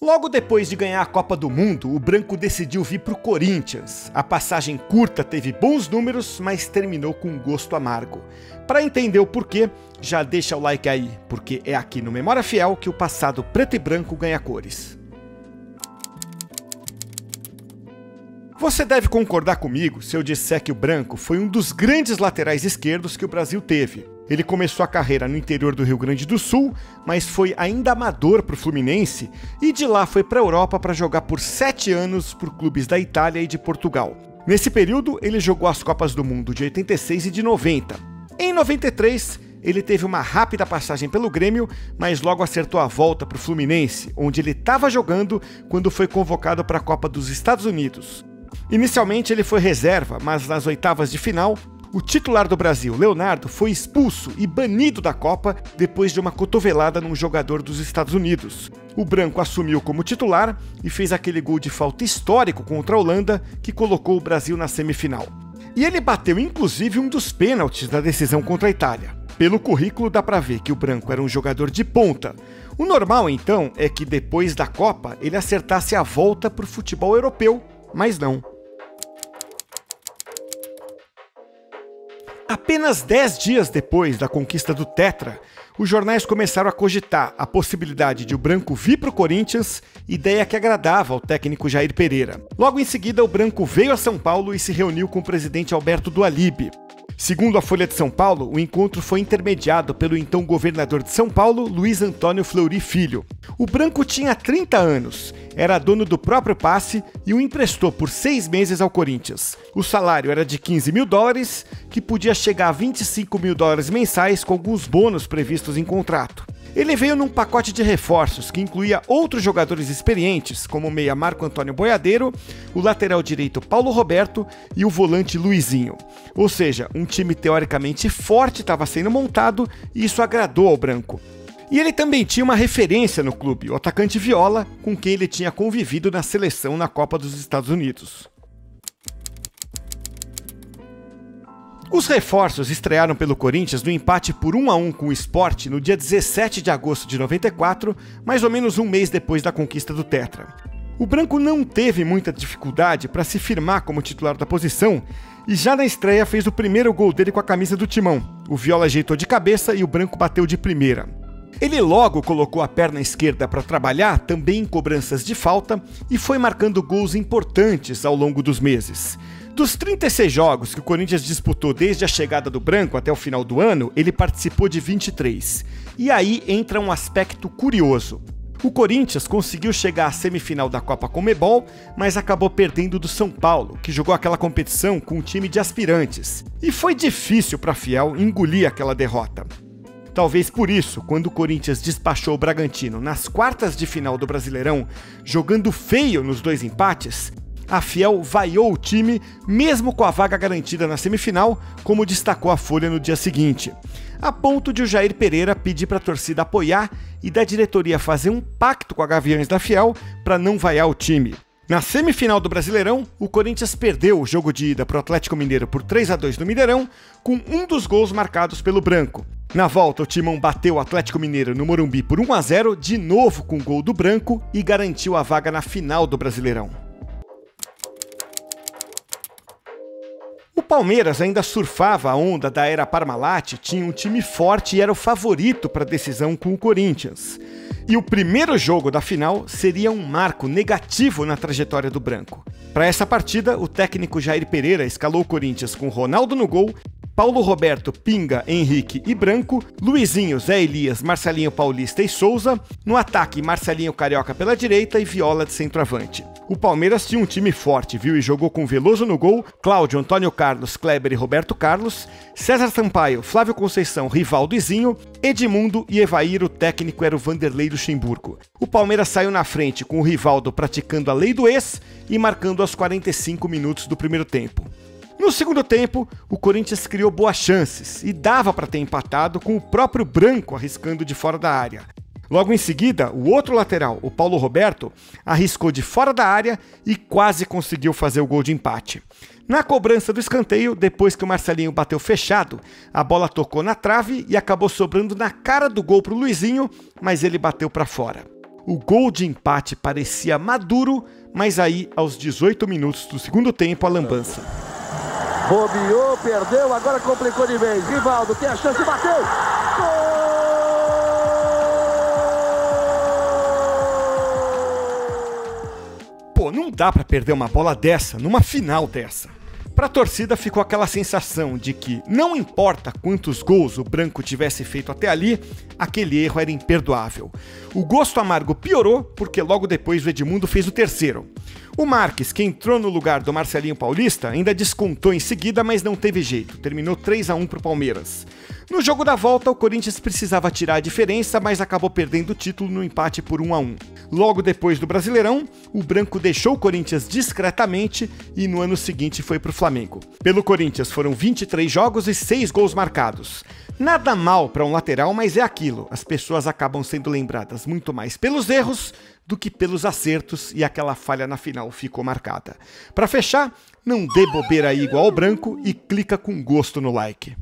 Logo depois de ganhar a Copa do Mundo, o branco decidiu vir para o Corinthians. A passagem curta teve bons números, mas terminou com um gosto amargo. Para entender o porquê, já deixa o like aí, porque é aqui no Memória Fiel que o passado preto e branco ganha cores. Você deve concordar comigo se eu disser que o branco foi um dos grandes laterais esquerdos que o Brasil teve. Ele começou a carreira no interior do Rio Grande do Sul, mas foi ainda amador para o Fluminense e de lá foi para a Europa para jogar por 7 anos por clubes da Itália e de Portugal. Nesse período, ele jogou as Copas do Mundo de 86 e de 90. Em 93, ele teve uma rápida passagem pelo Grêmio, mas logo acertou a volta para o Fluminense, onde ele estava jogando quando foi convocado para a Copa dos Estados Unidos. Inicialmente ele foi reserva, mas nas oitavas de final, o titular do Brasil, Leonardo, foi expulso e banido da Copa depois de uma cotovelada num jogador dos Estados Unidos. O branco assumiu como titular e fez aquele gol de falta histórico contra a Holanda que colocou o Brasil na semifinal. E ele bateu inclusive um dos pênaltis da decisão contra a Itália. Pelo currículo dá pra ver que o branco era um jogador de ponta. O normal então é que depois da Copa ele acertasse a volta pro futebol europeu, mas não. Apenas 10 dias depois da conquista do Tetra, os jornais começaram a cogitar a possibilidade de o branco vir para o Corinthians, ideia que agradava ao técnico Jair Pereira. Logo em seguida, o branco veio a São Paulo e se reuniu com o presidente Alberto Dualib. Segundo a Folha de São Paulo, o encontro foi intermediado pelo então governador de São Paulo, Luiz Antônio Fleury Filho. O branco tinha 30 anos, era dono do próprio passe e o emprestou por 6 meses ao Corinthians. O salário era de $15 mil, que podia chegar a $25 mil mensais com alguns bônus previstos em contrato. Ele veio num pacote de reforços que incluía outros jogadores experientes, como o meia Marco Antônio Boiadeiro, o lateral direito Paulo Roberto e o volante Luizinho. Ou seja, um time teoricamente forte estava sendo montado e isso agradou ao branco. E ele também tinha uma referência no clube, o atacante Viola, com quem ele tinha convivido na seleção na Copa dos Estados Unidos. Os reforços estrearam pelo Corinthians no empate por 1-1 com o Sport no dia 17 de agosto de 94, mais ou menos um mês depois da conquista do Tetra. O branco não teve muita dificuldade para se firmar como titular da posição e já na estreia fez o primeiro gol dele com a camisa do Timão. O Viola ajeitou de cabeça e o branco bateu de primeira. Ele logo colocou a perna esquerda para trabalhar, também em cobranças de falta, e foi marcando gols importantes ao longo dos meses. Dos 36 jogos que o Corinthians disputou desde a chegada do branco até o final do ano, ele participou de 23. E aí entra um aspecto curioso. O Corinthians conseguiu chegar à semifinal da Copa Conmebol, mas acabou perdendo do São Paulo, que jogou aquela competição com um time de aspirantes. E foi difícil para Fiel engolir aquela derrota. Talvez por isso, quando o Corinthians despachou o Bragantino nas quartas de final do Brasileirão, jogando feio nos 2 empates, a Fiel vaiou o time, mesmo com a vaga garantida na semifinal, como destacou a Folha no dia seguinte, a ponto de o Jair Pereira pedir para a torcida apoiar e da diretoria fazer um pacto com a Gaviões da Fiel para não vaiar o time. Na semifinal do Brasileirão, o Corinthians perdeu o jogo de ida para o Atlético Mineiro por 3-2 no Mineirão, com um dos gols marcados pelo branco. Na volta, o Timão bateu o Atlético Mineiro no Morumbi por 1-0, de novo com gol do branco, e garantiu a vaga na final do Brasileirão. O Palmeiras ainda surfava a onda da era Parmalat, tinha um time forte e era o favorito para a decisão com o Corinthians. E o primeiro jogo da final seria um marco negativo na trajetória do branco. Para essa partida, o técnico Jair Pereira escalou o Corinthians com Ronaldo no gol, Paulo Roberto, Pinga, Henrique e Branco, Luizinho, Zé Elias, Marcelinho Paulista e Souza, no ataque Marcelinho Carioca pela direita e Viola de centroavante. O Palmeiras tinha um time forte, viu, e jogou com Veloso no gol, Cláudio, Antônio Carlos, Kleber e Roberto Carlos, César Sampaio, Flávio Conceição, Rivaldo e Zinho, Edmundo e Evair, o técnico era o Vanderlei Luxemburgo. O Palmeiras saiu na frente com o Rivaldo praticando a lei do ex e marcando aos 45 minutos do primeiro tempo. No segundo tempo, o Corinthians criou boas chances e dava para ter empatado com o próprio Branco arriscando de fora da área. Logo em seguida, o outro lateral, o Paulo Roberto, arriscou de fora da área e quase conseguiu fazer o gol de empate. Na cobrança do escanteio, depois que o Marcelinho bateu fechado, a bola tocou na trave e acabou sobrando na cara do gol para o Luizinho, mas ele bateu para fora. O gol de empate parecia maduro, mas aí, aos 18 minutos do segundo tempo, a lambança. Bobeou, perdeu, agora complicou de vez. Rivaldo tem a chance, bateu! Gol! Pô, não dá pra perder uma bola dessa numa final dessa. Pra torcida ficou aquela sensação de que, não importa quantos gols o branco tivesse feito até ali, aquele erro era imperdoável. O gosto amargo piorou porque logo depois o Edmundo fez o terceiro. O Marques, que entrou no lugar do Marcelinho Paulista, ainda descontou em seguida, mas não teve jeito. Terminou 3-1 pro Palmeiras. No jogo da volta, o Corinthians precisava tirar a diferença, mas acabou perdendo o título no empate por 1-1. Logo depois do Brasileirão, o branco deixou o Corinthians discretamente e no ano seguinte foi pro Flamengo. Pelo Corinthians foram 23 jogos e 6 gols marcados. Nada mal para um lateral, mas é aquilo. As pessoas acabam sendo lembradas muito mais pelos erros do que pelos acertos, e aquela falha na final ficou marcada. Para fechar, não dê bobeira aí igual ao branco e clica com gosto no like.